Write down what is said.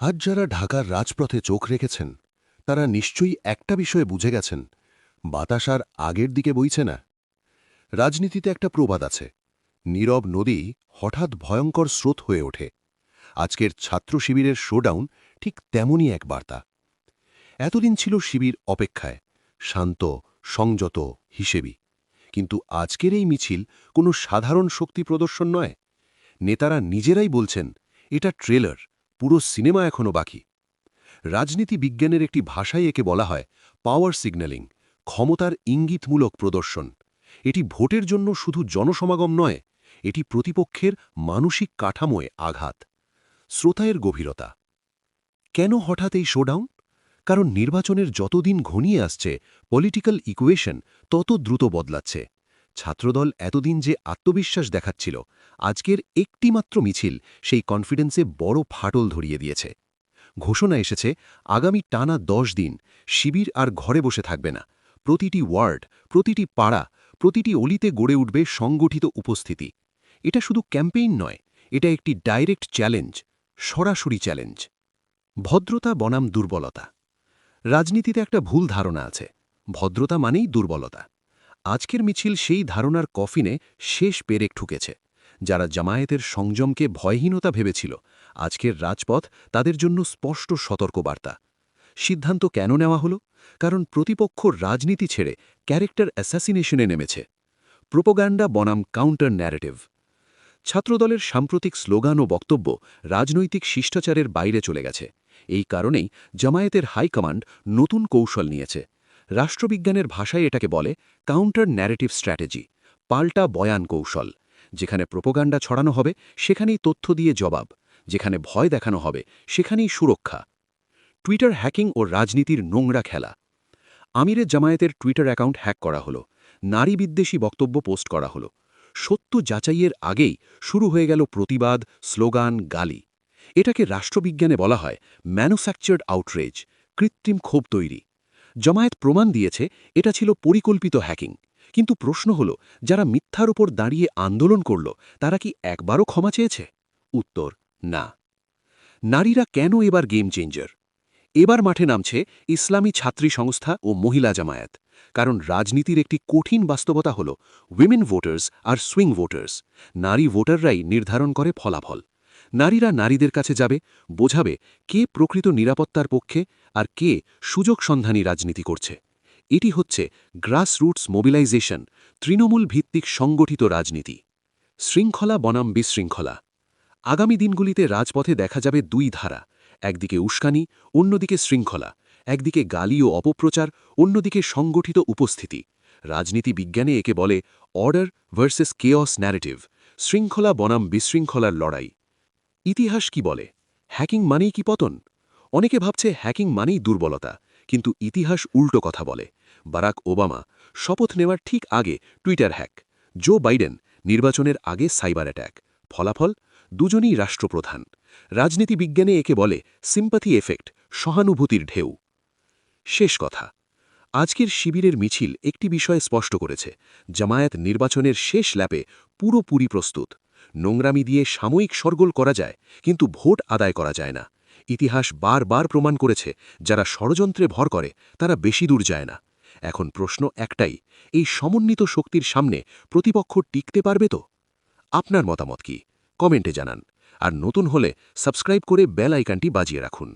আজ যারা ঢাকার রাজপথে চোখ রেখেছেন তারা নিশ্চয়ই একটা বিষয়ে বুঝে গেছেন, বাতাস আর আগের দিকে বইছে না। রাজনীতিতে একটা প্রবাদ আছে, নীরব নদী হঠাৎ ভয়ঙ্কর স্রোত হয়ে ওঠে। আজকের ছাত্র শিবিরের শোডাউন ঠিক তেমনই এক বার্তা। এতদিন ছিল শিবির অপেক্ষায়, শান্ত, সংযত, হিসেবি। কিন্তু আজকের এই মিছিল কোনো সাধারণ শক্তি প্রদর্শন নয়। নেতারা নিজেরাই বলছেন, এটা ট্রেলার, পুরো সিনেমা এখনও বাকি। রাজনীতি বিজ্ঞানের একটি ভাষায় একে বলা হয় পাওয়ার সিগন্যালিং, ক্ষমতার ইঙ্গিতমূলক প্রদর্শন। এটি ভোটের জন্য শুধু জনসমাগম নয়, এটি প্রতিপক্ষের মানসিক কাঠামোয় আঘাত। শ্রোতায়ের গভীরতা। কেন হঠাৎ এই শোডাউন? কারণ নির্বাচনের যতদিন ঘনিয়ে আসছে, পলিটিক্যাল ইকুয়েশন তত দ্রুত বদলাচ্ছে। ছাত্রদল এতদিন যে আত্মবিশ্বাস দেখাচ্ছিল, আজকের একটিমাত্র মিছিল সেই কনফিডেন্সে বড় ফাটল ধরিয়ে দিয়েছে। ঘোষণা এসেছে, আগামী টানা ১০ দিন শিবির আর ঘরে বসে থাকবে না। প্রতিটি ওয়ার্ড, প্রতিটি পাড়া, প্রতিটি অলিতে গড়ে উঠবে সংগঠিত উপস্থিতি। এটা শুধু ক্যাম্পেইন নয়, এটা একটি ডাইরেক্ট চ্যালেঞ্জ, সরাসরি চ্যালেঞ্জ। ভদ্রতা বনাম দুর্বলতা। রাজনীতিতে একটা ভুল ধারণা আছে, ভদ্রতা মানেই দুর্বলতা। আজকের মিছিল সেই ধারণার কফিনে শেষ পেরেক ঠুকেছে। যারা জামায়াতের সংযমকে ভয়হীনতা ভেবেছিল, আজকের রাজপথ তাদের জন্য স্পষ্ট সতর্কবার্তা। সিদ্ধান্ত কেন নেওয়া হলো? কারণ প্রতিপক্ষ রাজনীতি ছেড়ে ক্যারেক্টার অ্যাসাসিনেশনে নেমেছে। প্রোপাগান্ডা বনাম কাউন্টার ন্যারেটিভ। ছাত্রদলের সাম্প্রতিক স্লোগান ও বক্তব্য রাজনৈতিক শিষ্টাচারের বাইরে চলে গেছে। এই কারণেই জামায়াতের হাইকমান্ড নতুন কৌশল নিয়েছে। রাষ্ট্রবিজ্ঞানের ভাষায় এটাকে বলে কাউন্টার ন্যারেটিভ স্ট্র্যাটেজি, পাল্টা বয়ান কৌশল। যেখানে প্রোপাগান্ডা ছড়ানো হবে সেখানেই তথ্য দিয়ে জবাব, যেখানে ভয় দেখানো হবে সেখানেই সুরক্ষা। টুইটার হ্যাকিং ও রাজনীতির নোংরা খেলা। আমিরের জামায়াতের টুইটার অ্যাকাউন্ট হ্যাক করা হলো, নারী বিদ্বেষী বক্তব্য পোস্ট করা হলো। সত্য যাচাইয়ের আগেই শুরু হয়ে গেল প্রতিবাদ, স্লোগান, গালি। এটাকে রাষ্ট্রবিজ্ঞানে বলা হয় ম্যানুফ্যাকচার্ড আউটরেজ, কৃত্রিম ক্ষোভ তৈরি। জামায়াত প্রমাণ দিয়েছে এটা ছিল পরিকল্পিত হ্যাকিং। কিন্তু প্রশ্ন হল, যারা মিথ্যার উপর দাঁড়িয়ে আন্দোলন করল তারা কি একবারও ক্ষমা চেয়েছে? উত্তর, না। নারীরা কেন এবার গেম চেঞ্জার? এবার মাঠে নামছে ইসলামী ছাত্রী সংস্থা ও মহিলা জামায়াত। কারণ রাজনীতির একটি কঠিন বাস্তবতা হল উইমেন ভোটার্স আর সুইং ভোটার্স। নারী ভোটাররাই নির্ধারণ করে ফলাফল। নারীরা নারীদের কাছে যাবে, বোঝাবে কে প্রকৃত নিরাপত্তার পক্ষে আর কে সুযোগ সন্ধানী রাজনীতি করছে। এটি হচ্ছে গ্রাসরুটস মোবিলাইজেশন, তৃণমূল ভিত্তিক সংগঠিত রাজনীতি। শৃঙ্খলা বনাম বিশৃঙ্খলা। আগামী দিনগুলিতে রাজপথে দেখা যাবে দুই ধারা, একদিকে উস্কানি, অন্যদিকে শৃঙ্খলা, একদিকে গালি ও অপপ্রচার, অন্যদিকে সংগঠিত উপস্থিতি। রাজনীতি বিজ্ঞানে একে বলে অর্ডার ভার্সেস কেওস ন্যারেটিভ, শৃঙ্খলা বনাম বিশৃঙ্খলার লড়াই। ইতিহাস কি বলে? হ্যাকিং মানেই কি পতন? অনেকে ভাবছে হ্যাকিং মানেই দুর্বলতা, কিন্তু ইতিহাস উল্টো কথা বলে। বারাক ওবামা শপথ নেওয়ার ঠিক আগে টুইটার হ্যাক, জো বাইডেন নির্বাচনের আগে সাইবার অ্যাট্যাক। ফলাফল, দুজনই রাষ্ট্রপ্রধান। রাজনীতি বিজ্ঞানে একে বলে সিম্পাথি এফেক্ট, সহানুভূতির ঢেউ। শেষ কথা, আজকের শিবিরের মিছিল একটি বিষয় স্পষ্ট করেছে, জামায়াত নির্বাচনের শেষ ল্যাপে পুরোপুরি প্রস্তুত। নোংরামি দিয়ে সাময়িক সরগোল করা যায়, কিন্তু ভোট আদায় করা যায় না। ইতিহাস বারবার প্রমাণ করেছে, যারা ষড়যন্ত্রে ভর করে তারা বেশি দূর যায় না। এখন প্রশ্ন একটাই, এই সমন্বিত শক্তির সামনে প্রতিপক্ষ টিকতে পারবে তো? আপনার মতামত কি? কমেন্টে জানান। আর নতুন হলে সাবস্ক্রাইব করে বেল আইকনটি বাজিয়ে রাখুন।